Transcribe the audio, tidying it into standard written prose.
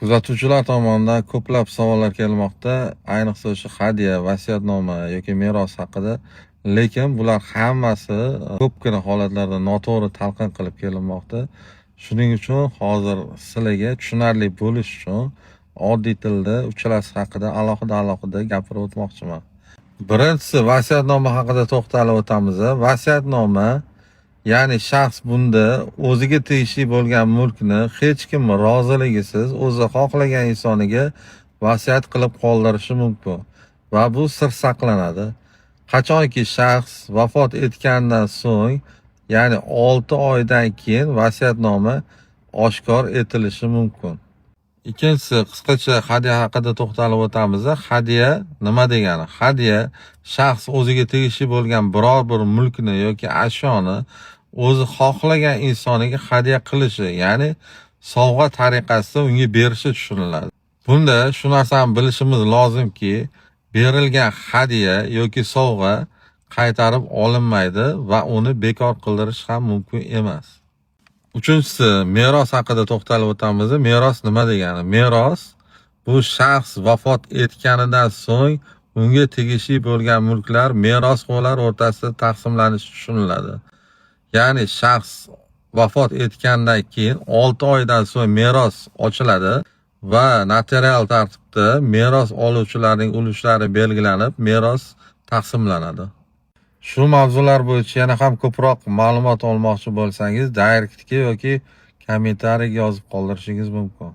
Kuzatuvchilar tomonidan ko'plab savollar kelmoqda, ayniqsa o'sha hadya, vasiyatnoma yoki meros haqida. Lekin bular hammasi ko'pgina holatlarda noto'g'ri talqin qilib kelinmoqda. Shuning uchun hozir sizlarga tushunarli bo'lish uchun oddiy tilda uchalasi haqida alohida gapirib o'tmoqchiman. Birinchisi vasiyatnoma haqida to'xtalib o'tamiz. Vasiyatnoma ya'ni shaxs bunda o'ziga tegishli bo'lgan mulkni hech kim roziligisiz o'zi xohlagan insoniga vasiyat qilib qoldirishi mumkin va bu sir saqlanadi. Qachonki shaxs vafot etgandan so'ng, ya'ni 6 oydan keyin vasiyatnoma oshkor etilishi mumkin. Ikkinchisi, qisqacha hadya haqida to'xtalib o'tamiz. Hadya nima degani? Hadya shaxs o'ziga tegishli bo'lgan biror bir mulkni yoki ashyoni o'zi xohlagan insoniga hadya qilishi, ya'ni sovg'a tariqasida unga berishi tushuniladi. Bunda shu narsani bilishimiz lozimki, berilgan hadya yoki sovg'a qaytarib olinmaydi va uni bekor qildirish ham mumkin emas. Uchinchisi, meros haqida to'xtalib o'tamiz. Meros nima degani? Meros bu shaxs vafot etganidan so'ng unga tegishli bo'lgan mulklar merosxo'rlar o'rtasida taqsimlanishi tushuniladi. Ya'ni shaxs vafot etgandan keyin 6 oydan so'ng meros ochiladi va notarial tartibda meros oluvchilarning ulushlari belgilanib, meros taqsimlanadi. Shu mavzular bo'yicha yana ham ko'proq ma'lumot olmoqchi bo'lsangiz, direktga yoki kommentariyaga yozib qoldirishingiz mumkin.